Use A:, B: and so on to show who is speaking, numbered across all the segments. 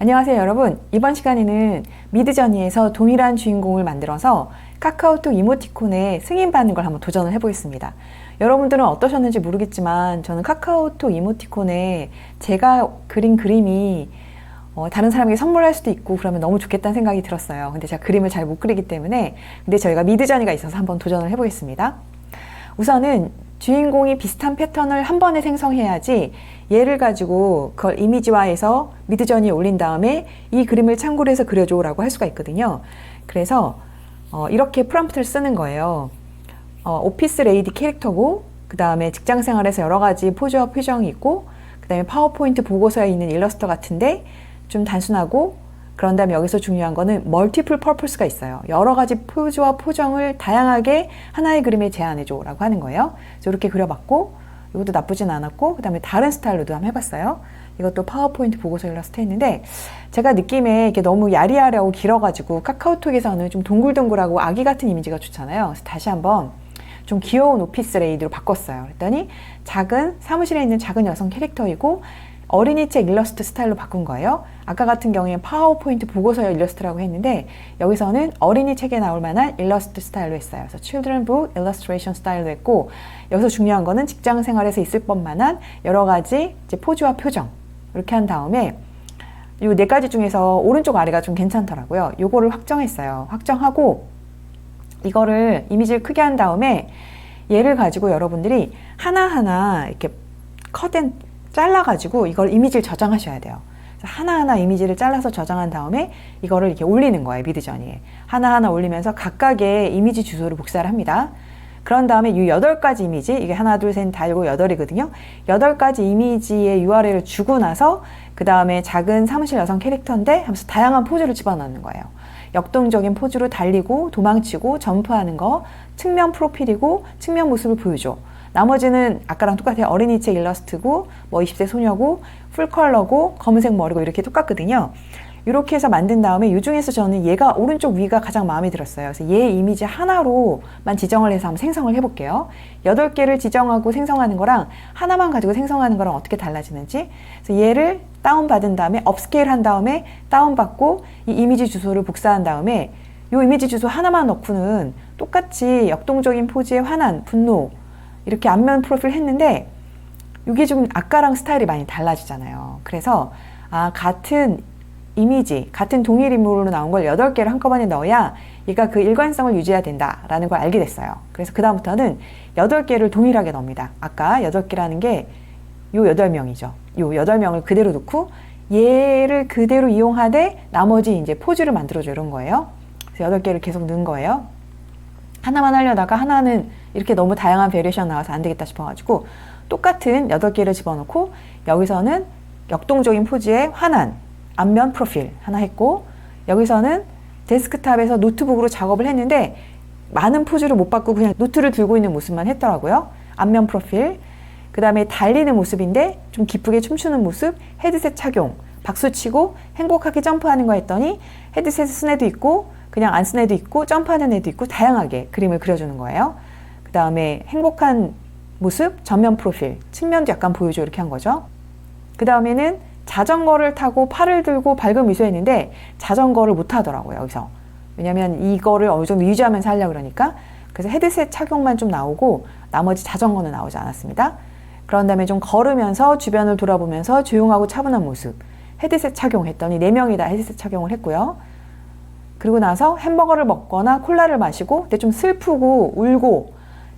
A: 안녕하세요 여러분. 이번 시간에는 미드저니에서 동일한 주인공을 만들어서 카카오톡 이모티콘에 승인받는 걸 한번 도전을 해보겠습니다. 여러분들은 어떠셨는지 모르겠지만 저는 카카오톡 이모티콘에 제가 그린 그림이 다른 사람에게 선물할 수도 있고 그러면 너무 좋겠다는 생각이 들었어요. 근데 제가 그림을 잘 못 그리기 때문에 근데 저희가 미드저니가 있어서 한번 도전을 해보겠습니다. 우선은 주인공이 비슷한 패턴을 한 번에 생성해야지 얘를 가지고 그걸 이미지화해서 미드저니에 올린 다음에 이 그림을 참고로 해서 그려줘 라고 할 수가 있거든요. 그래서 이렇게 프롬프트를 쓰는 거예요. 오피스 레이디 캐릭터고 그 다음에 직장생활에서 여러 가지 포즈와 표정이 있고 그 다음에 파워포인트 보고서에 있는 일러스트 같은데 좀 단순하고 그런 다음에 여기서 중요한 거는 멀티플 퍼포스가 있어요. 여러 가지 포즈와 표정을 다양하게 하나의 그림에 제안해줘 라고 하는 거예요. 그래서 이렇게 그려봤고 이것도 나쁘진 않았고 그 다음에 다른 스타일로도 한번 해봤어요. 이것도 파워포인트 보고서 일러스트 했는데 제가 느낌에 이게 너무 야리야리하고 길어가지고 카카오톡에서는 좀 동글동글하고 아기 같은 이미지가 좋잖아요. 그래서 다시 한번 좀 귀여운 오피스 레이디로 바꿨어요. 그랬더니 작은 사무실에 있는 작은 여성 캐릭터이고 어린이책 일러스트 스타일로 바꾼 거예요. 아까 같은 경우에는 파워포인트 보고서 일러스트라고 했는데 여기서는 어린이책에 나올 만한 일러스트 스타일로 했어요. 그래서 Children Book Illustration 스타일로 했고 여기서 중요한 거는 직장 생활에서 있을 법만한 여러 가지 이제 포즈와 표정 이렇게 한 다음에 이 네 가지 중에서 오른쪽 아래가 좀 괜찮더라고요. 요거를 확정했어요. 확정하고 이거를 이미지를 크게 한 다음에 얘를 가지고 여러분들이 하나하나 이렇게 잘라가지고 이걸 이미지를 저장하셔야 돼요. 하나하나 이미지를 잘라서 저장한 다음에 이거를 이렇게 올리는 거예요. 미드저니에. 하나하나 올리면서 각각의 이미지 주소를 복사를 합니다. 그런 다음에 이 8가지 이미지, 이게 하나, 둘, 셋, 다, 일곱, 8이거든요. 8가지 이미지의 URL을 주고 나서 그 다음에 작은 사무실 여성 캐릭터인데 하면서 다양한 포즈를 집어넣는 거예요. 역동적인 포즈로 달리고 도망치고 점프하는 거, 측면 프로필이고 측면 모습을 보여줘. 나머지는 아까랑 똑같아요. 어린이책 일러스트고 뭐 20대 소녀고 풀컬러고 검은색 머리고 이렇게 똑같거든요. 이렇게 해서 만든 다음에 이 중에서 저는 얘가 오른쪽 위가 가장 마음에 들었어요. 그래서 얘 이미지 하나로만 지정을 해서 한번 생성을 해볼게요. 8개를 지정하고 생성하는 거랑 하나만 가지고 생성하는 거랑 어떻게 달라지는지. 그래서 얘를 다운받은 다음에 업스케일 한 다음에 다운받고 이 이미지 주소를 복사한 다음에 이 이미지 주소 하나만 넣고는 똑같이 역동적인 포즈의 환한, 분노 이렇게 앞면 프로필 했는데 이게 좀 아까랑 스타일이 많이 달라지잖아요. 그래서 같은 이미지, 같은 동일 인물로 나온 걸 8개를 한꺼번에 넣어야 얘가 그 일관성을 유지해야 된다라는 걸 알게 됐어요. 그래서 그 다음부터는 8개를 동일하게 넣습니다. 아까 8개라는 게 요 8명이죠. 요 8명을 그대로 놓고 얘를 그대로 이용하되 나머지 이제 포즈를 만들어줘 이런 거예요. 그래서 8개를 계속 넣은 거예요. 하나만 하려다가 하나는 이렇게 너무 다양한 베리에이션 나와서 안 되겠다 싶어가지고 똑같은 8개를 집어넣고 여기서는 역동적인 포즈의 환한 앞면 프로필 하나 했고 여기서는 데스크탑에서 노트북으로 작업을 했는데 많은 포즈를 못 바꾸고 그냥 노트를 들고 있는 모습만 했더라고요. 앞면 프로필 그 다음에 달리는 모습인데 좀 기쁘게 춤추는 모습 헤드셋 착용 박수치고 행복하게 점프하는 거 했더니 헤드셋을 쓴 애도 있고 그냥 안 쓴 애도 있고 점프하는 애도 있고 다양하게 그림을 그려주는 거예요. 그 다음에 행복한 모습 전면 프로필 측면도 약간 보여줘 이렇게 한 거죠. 그 다음에는 자전거를 타고 팔을 들고 밝은 미소했는데 자전거를 못 하더라고요 여기서. 왜냐면 이거를 어느 정도 유지하면서 하려고 그러니까. 그래서 헤드셋 착용만 좀 나오고 나머지 자전거는 나오지 않았습니다. 그런 다음에 좀 걸으면서 주변을 돌아보면서 조용하고 차분한 모습 헤드셋 착용했더니 4명이 다 헤드셋 착용을 했고요. 그리고 나서 햄버거를 먹거나 콜라를 마시고 근데 좀 슬프고 울고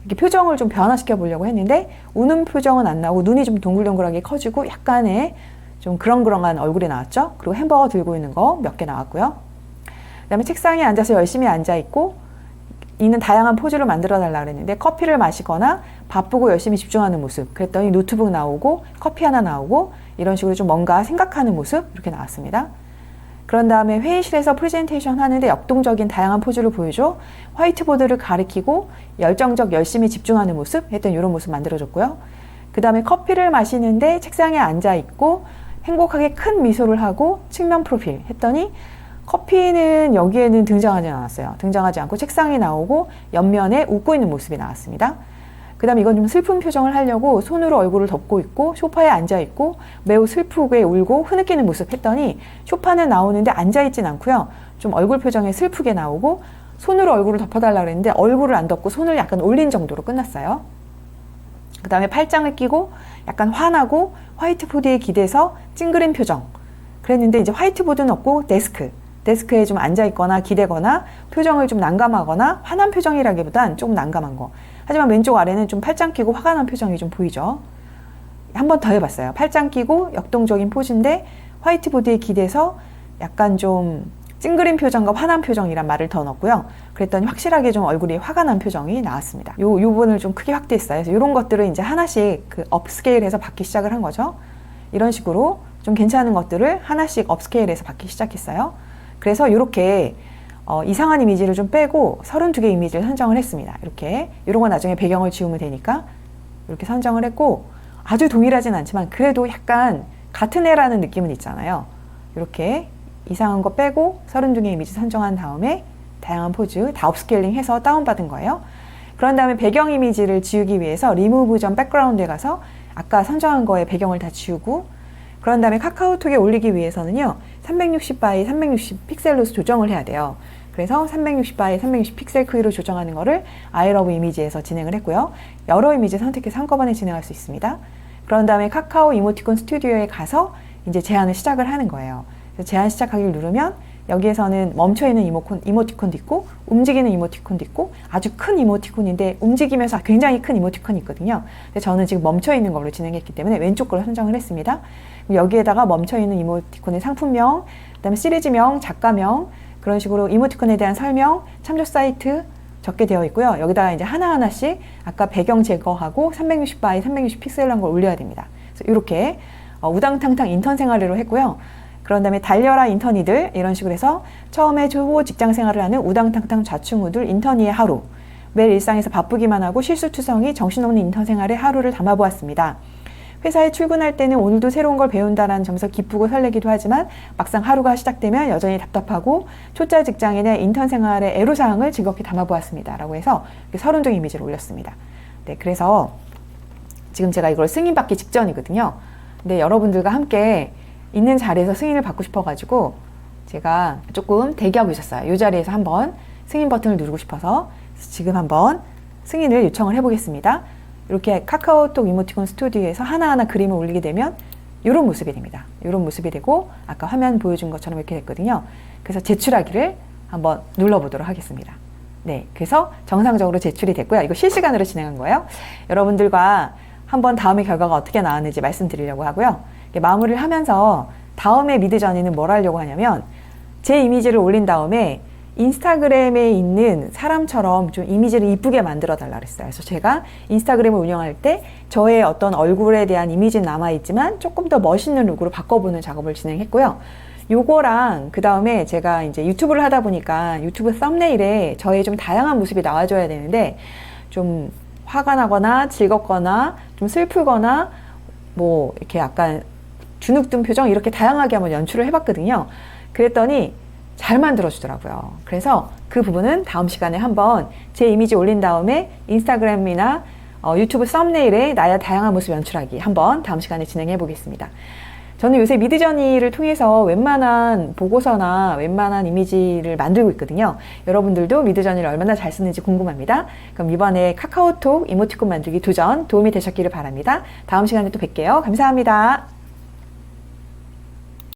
A: 이렇게 표정을 좀 변화시켜 보려고 했는데 우는 표정은 안 나오고 눈이 좀 동글동글하게 커지고 약간의 좀 그렁그렁한 얼굴이 나왔죠. 그리고 햄버거 들고 있는 거 몇 개 나왔고요. 그 다음에 책상에 앉아서 열심히 앉아있고 있는 다양한 포즈를 만들어 달라고 그랬는데 커피를 마시거나 바쁘고 열심히 집중하는 모습 그랬더니 노트북 나오고 커피 하나 나오고 이런 식으로 좀 뭔가 생각하는 모습 이렇게 나왔습니다. 그런 다음에 회의실에서 프레젠테이션 하는데 역동적인 다양한 포즈를 보여줘 화이트보드를 가리키고 열정적 열심히 집중하는 모습 했던 이런 모습 만들어줬고요. 그 다음에 커피를 마시는데 책상에 앉아있고 행복하게 큰 미소를 하고 측면 프로필 했더니 커피는 여기에는 등장하지 않았어요. 등장하지 않고 책상에 나오고 옆면에 웃고 있는 모습이 나왔습니다. 그 다음에 이건 좀 슬픈 표정을 하려고 손으로 얼굴을 덮고 있고 소파에 앉아 있고 매우 슬프게 울고 흐느끼는 모습 했더니 쇼파는 나오는데 앉아 있진 않고요. 좀 얼굴 표정이 슬프게 나오고 손으로 얼굴을 덮어달라 그랬는데 얼굴을 안 덮고 손을 약간 올린 정도로 끝났어요. 그 다음에 팔짱을 끼고 약간 화나고 화이트보드에 기대서 찡그린 표정. 그랬는데 이제 화이트보드는 없고 데스크에 좀 앉아있거나 기대거나 표정을 좀 난감하거나 화난 표정이라기보단 조금 난감한 거. 하지만 왼쪽 아래는 좀 팔짱 끼고 화가 난 표정이 좀 보이죠. 한 번 더 해봤어요. 팔짱 끼고 역동적인 포즈인데 화이트보드에 기대서 약간 좀 찡그린 표정과 화난 표정이란 말을 더 넣었고요. 그랬더니 확실하게 좀 얼굴이 화가 난 표정이 나왔습니다. 요 부분을 좀 크게 확대했어요. 그래서 이런 것들을 이제 하나씩 그 업스케일해서 받기 시작을 한 거죠. 이런 식으로 좀 괜찮은 것들을 하나씩 업스케일해서 받기 시작했어요. 그래서 이렇게 이상한 이미지를 좀 빼고 32개 이미지를 선정을 했습니다. 이렇게 이런 거 나중에 배경을 지우면 되니까 이렇게 선정을 했고 아주 동일하진 않지만 그래도 약간 같은 애라는 느낌은 있잖아요. 이렇게 이상한 거 빼고 32개 이미지 선정한 다음에 다양한 포즈 다 업스케일링 해서 다운받은 거예요. 그런 다음에 배경 이미지를 지우기 위해서 Remove 전 백그라운드에 가서 아까 선정한 거에 배경을 다 지우고 그런 다음에 카카오톡에 올리기 위해서는요 360 by 360 픽셀로 조정을 해야 돼요. 그래서 360 by 360 픽셀 크기로 조정하는 거를 I love 이미지에서 진행을 했고요. 여러 이미지 선택해서 한꺼번에 진행할 수 있습니다. 그런 다음에 카카오 이모티콘 스튜디오에 가서 이제 제안을 시작을 하는 거예요. 그래서 제안 시작하기를 누르면 여기에서는 멈춰있는 이모티콘도 있고 움직이는 이모티콘도 있고 아주 큰 이모티콘인데 움직이면서 굉장히 큰 이모티콘이 있거든요. 근데 저는 지금 멈춰있는 걸로 진행했기 때문에 왼쪽 걸로 선정을 했습니다. 여기에다가 멈춰있는 이모티콘의 상품명, 그 다음에 시리즈명, 작가명 그런 식으로 이모티콘에 대한 설명, 참조 사이트 적게 되어 있고요. 여기다가 이제 하나하나씩 아까 배경 제거하고 360 by 360 픽셀로 한 걸 올려야 됩니다. 그래서 이렇게 우당탕탕 인턴 생활을 했고요. 그런 다음에 달려라 인턴이들 이런 식으로 해서 처음에 초보 직장 생활을 하는 우당탕탕 좌충우들 인턴이의 하루 매일 일상에서 바쁘기만 하고 실수투성이 정신없는 인턴 생활의 하루를 담아보았습니다. 회사에 출근할 때는 오늘도 새로운 걸 배운다라는 점에서 기쁘고 설레기도 하지만 막상 하루가 시작되면 여전히 답답하고 초짜 직장인의 인턴 생활의 애로사항을 즐겁게 담아보았습니다. 라고 해서 32 이미지를 올렸습니다. 네, 그래서 지금 제가 이걸 승인받기 직전이거든요. 근데 여러분들과 함께 있는 자리에서 승인을 받고 싶어가지고 제가 조금 대기하고 있었어요. 이 자리에서 한번 승인 버튼을 누르고 싶어서 지금 한번 승인을 요청을 해보겠습니다. 이렇게 카카오톡 이모티콘 스튜디오에서 하나하나 그림을 올리게 되면 이런 모습이 됩니다. 이런 모습이 되고 아까 화면 보여준 것처럼 이렇게 됐거든요. 그래서 제출하기를 한번 눌러보도록 하겠습니다. 네, 그래서 정상적으로 제출이 됐고요. 이거 실시간으로 진행한 거예요. 여러분들과 한번 다음의 결과가 어떻게 나왔는지 말씀드리려고 하고요. 마무리를 하면서 다음에 미드저니는 뭘 하려고 하냐면 제 이미지를 올린 다음에 인스타그램에 있는 사람처럼 좀 이미지를 이쁘게 만들어 달라 그랬어요. 그래서 제가 인스타그램을 운영할 때 저의 어떤 얼굴에 대한 이미지는 남아있지만 조금 더 멋있는 룩으로 바꿔보는 작업을 진행했고요. 요거랑 그 다음에 제가 이제 유튜브를 하다 보니까 유튜브 썸네일에 저의 좀 다양한 모습이 나와줘야 되는데 좀 화가 나거나 즐겁거나 좀 슬프거나 뭐 이렇게 약간 주눅든 표정 이렇게 다양하게 한번 연출을 해봤거든요. 그랬더니 잘 만들어주더라고요. 그래서 그 부분은 다음 시간에 한번 제 이미지 올린 다음에 인스타그램이나 유튜브 썸네일에 나의 다양한 모습 연출하기 한번 다음 시간에 진행해 보겠습니다. 저는 요새 미드저니를 통해서 웬만한 보고서나 웬만한 이미지를 만들고 있거든요. 여러분들도 미드저니를 얼마나 잘 쓰는지 궁금합니다. 그럼 이번에 카카오톡 이모티콘 만들기 도전 도움이 되셨기를 바랍니다. 다음 시간에 또 뵐게요. 감사합니다.